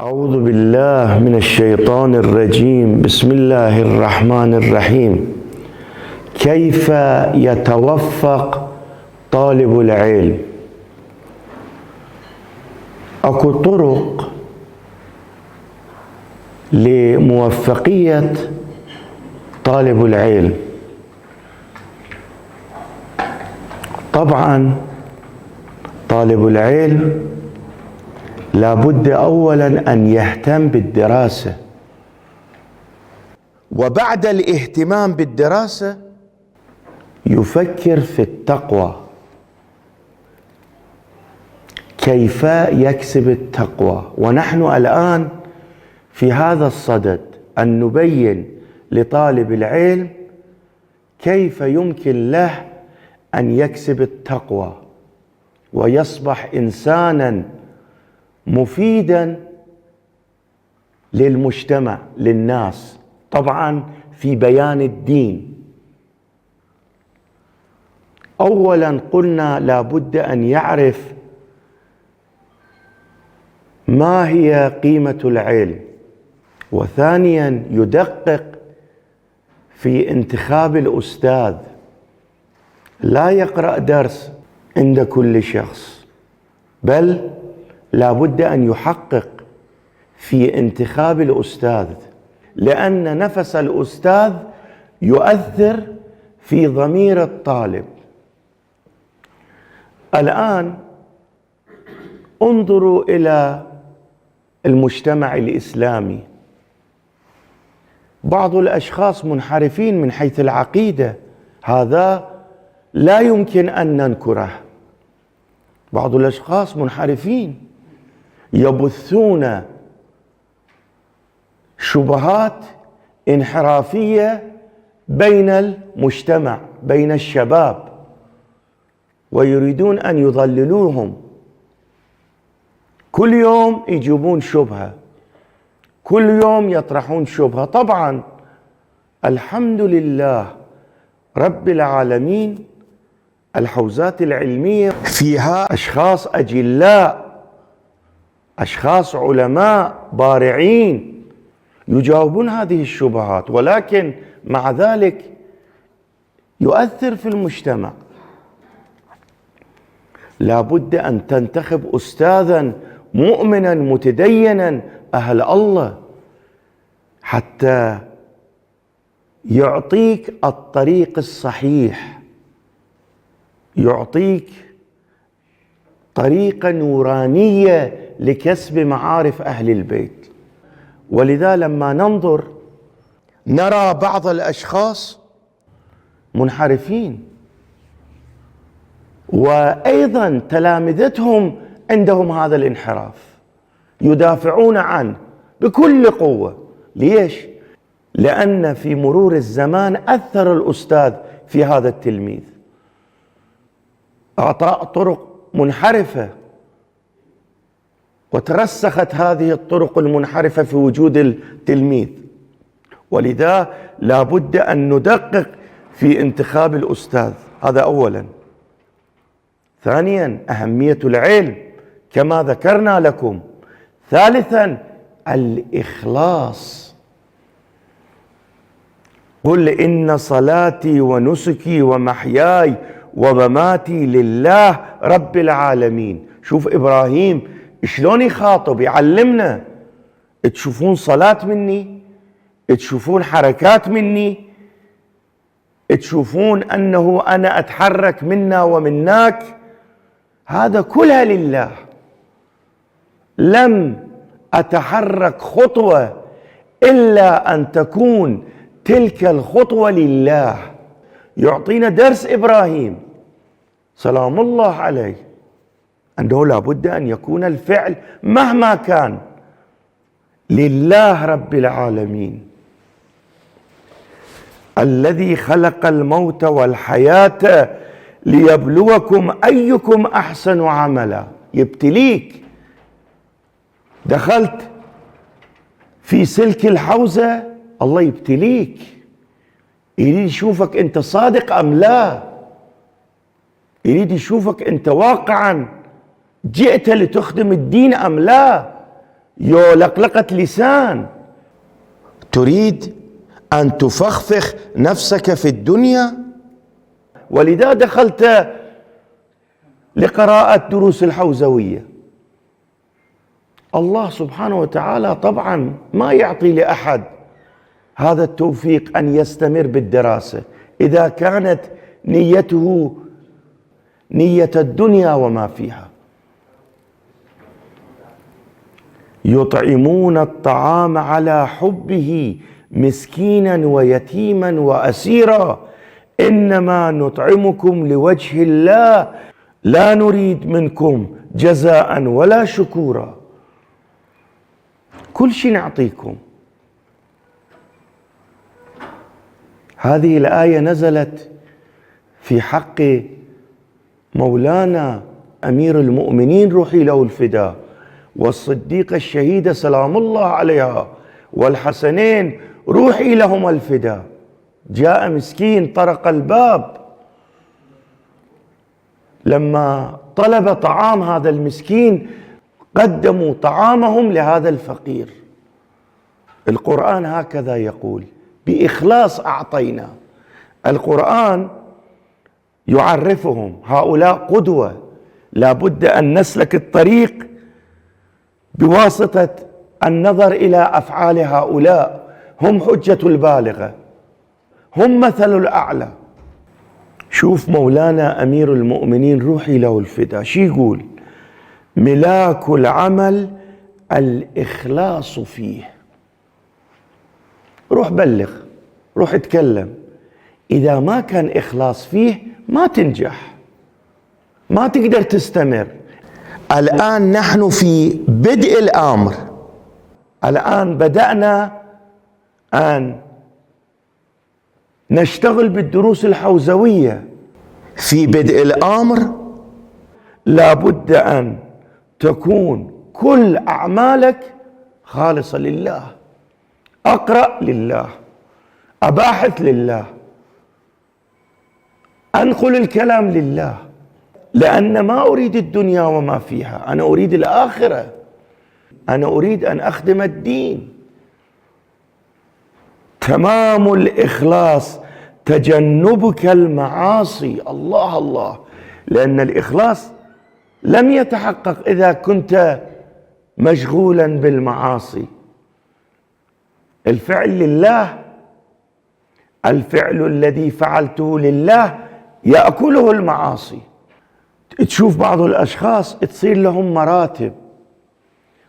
أعوذ بالله من الشيطان الرجيم. بسم الله الرحمن الرحيم. كيف يتوفق طالب العلم؟ أكو طرق لموفقية طالب العلم. طبعا طالب العلم لابد أولا أن يهتم بالدراسة، وبعد الاهتمام بالدراسة يفكر في التقوى. كيف يكسب التقوى؟ ونحن الآن في هذا الصدد أن نبين لطالب العلم كيف يمكن له أن يكسب التقوى ويصبح إنسانا مفيدا للمجتمع، للناس، طبعا في بيان الدين. أولا قلنا لابد أن يعرف ما هي قيمة العلم، وثانيا يدقق في انتخاب الأستاذ. لا يقرأ درس عند كل شخص، بل لابد أن يحقق في انتخاب الأستاذ، لأن نفس الأستاذ يؤثر في ضمير الطالب. الآن انظروا إلى المجتمع الإسلامي. بعض الأشخاص منحرفين من حيث العقيدة، هذا لا يمكن أن ننكره. بعض الأشخاص منحرفين يبثون شبهات انحرافية بين المجتمع، بين الشباب، ويريدون أن يضللوهم. كل يوم يجيبون شبهة، كل يوم يطرحون شبهة. طبعا الحمد لله رب العالمين، الحوزات العلمية فيها أشخاص أجلاء، أشخاص علماء بارعين يجاوبون هذه الشبهات، ولكن مع ذلك يؤثر في المجتمع. لابد أن تنتخب أستاذا مؤمنا متدينا أهل الله حتى يعطيك الطريق الصحيح، يعطيك طريقة نورانية لكسب معارف أهل البيت. ولذا لما ننظر نرى بعض الأشخاص منحرفين، وأيضا تلامذتهم عندهم هذا الانحراف، يدافعون عنه بكل قوة. ليش؟ لأن في مرور الزمان أثر الأستاذ في هذا التلميذ، أعطاه طرق منحرفة، وترسخت هذه الطرق المنحرفة في وجود التلميذ. ولذا لابد أن ندقق في انتخاب الأستاذ، هذا أولا. ثانيا أهمية العلم كما ذكرنا لكم. ثالثا الإخلاص. قل إن صلاتي ونسكي ومحياي ومماتي لله رب العالمين. شوف إبراهيم شلون يخاطب، يعلمنا. تشوفون صلاة مني، تشوفون حركات مني، تشوفون أنه أنا أتحرك منا ومناك، هذا كلها لله. لم أتحرك خطوة إلا أن تكون تلك الخطوة لله. يعطينا درس إبراهيم سلام الله عليه أنه لابد أن يكون الفعل مهما كان لله رب العالمين، الذي خلق الموت والحياة ليبلوكم أيكم أحسن عملا. يبتليك، دخلت في سلك الحوزة، الله يبتليك، يريد يشوفك أنت صادق أم لا، يريد يشوفك أنت واقعا جئت لتخدم الدين أم لا. يو لقلقة لسان، تريد أن تفخفخ نفسك في الدنيا. ولذا دخلت لقراءة دروس الحوزوية. الله سبحانه وتعالى طبعا ما يعطي لأحد هذا التوفيق أن يستمر بالدراسة إذا كانت نيته نية الدنيا وما فيها. يطعمون الطعام على حبه مسكينا ويتيما وأسيرا إنما نطعمكم لوجه الله لا نريد منكم جزاء ولا شكورا. كل شيء نعطيكم. هذه الآية نزلت في حق مولانا أمير المؤمنين روحي له الفداء، والصديقة الشهيدة سلام الله عليها، والحسنين روحي لهم الفداء. جاء مسكين طرق الباب، لما طلب طعام هذا المسكين قدموا طعامهم لهذا الفقير. القرآن هكذا يقول: بإخلاص أعطينا. القرآن يعرفهم هؤلاء قدوة، لا بد أن نسلك الطريق بواسطة النظر إلى أفعال هؤلاء. هم حجة البالغة، هم مثل الأعلى. شوف مولانا أمير المؤمنين روحي له الفداء شي يقول: ملاك العمل الإخلاص فيه. روح بلغ، روح اتكلم، إذا ما كان إخلاص فيه ما تنجح، ما تقدر تستمر. الآن نحن في بدء الأمر، الآن بدأنا أن نشتغل بالدروس الحوزوية. في بدء الأمر لابد أن تكون كل أعمالك خالصة لله. أقرأ لله، أباحث لله، أنقل الكلام لله، لأن ما أريد الدنيا وما فيها، أنا أريد الآخرة، أنا أريد أن أخدم الدين. تمام الإخلاص تجنبك المعاصي. الله الله، لأن الإخلاص لم يتحقق إذا كنت مشغولا بالمعاصي. الفعل لله، الفعل الذي فعلته لله يأكله المعاصي. تشوف بعض الأشخاص تصير لهم مراتب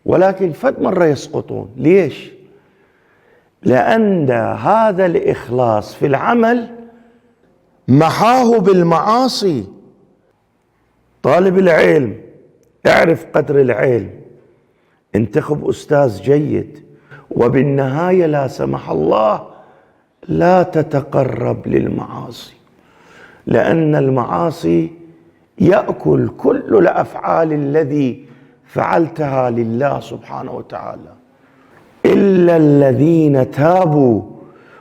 ولكن فد مرة يسقطون. ليش؟ لأن هذا الإخلاص في العمل محاه بالمعاصي. طالب العلم اعرف قدر العلم، انتخب أستاذ جيد، وبالنهاية لا سمح الله لا تتقرب للمعاصي، لأن المعاصي يأكل كل الأفعال الذي فعلتها لله سبحانه وتعالى. إلا الذين تابوا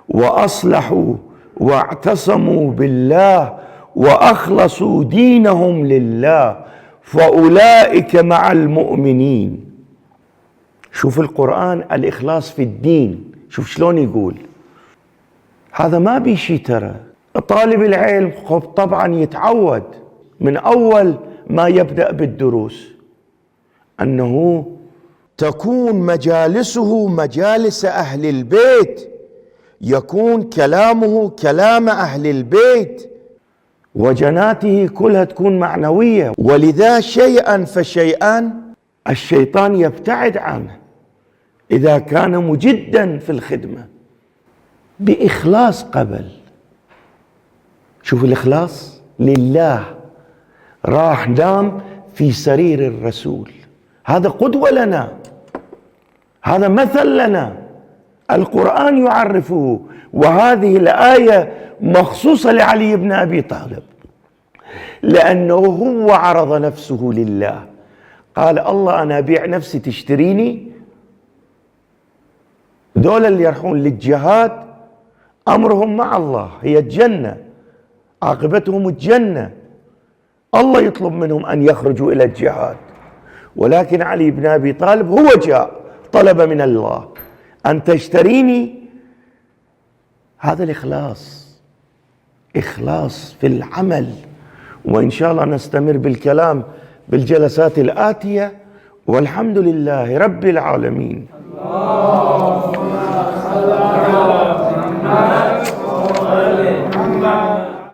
وأصلحوا واعتصموا بالله وأخلصوا دينهم لله فأولئك مع المؤمنين. شوف القرآن الإخلاص في الدين، شوف شلون يقول. هذا ما بيشي ترى. طالب العلم طبعا يتعود من أول ما يبدأ بالدروس أنه تكون مجالسه مجالس أهل البيت، يكون كلامه كلام أهل البيت، وجناته كلها تكون معنوية. ولذا شيئا فشيئا الشيطان يبتعد عنه إذا كان مجدا في الخدمة بإخلاص. قبل شوف الإخلاص لله، راح نام في سرير الرسول، هذا قدوة لنا، هذا مثل لنا، القرآن يعرفه. وهذه الآية مخصوصة لعلي بن أبي طالب، لأنه هو عرض نفسه لله، قال الله أنا أبيع نفسي تشتريني؟ دول اللي يروحون للجهاد أمرهم مع الله، هي الجنة، عاقبتهم الجنة، الله يطلب منهم أن يخرجوا إلى الجهاد. ولكن علي بن أبي طالب هو جاء طلب من الله أن تشتريني، هذا الإخلاص، إخلاص في العمل. وإن شاء الله نستمر بالكلام بالجلسات الآتية، والحمد لله رب العالمين.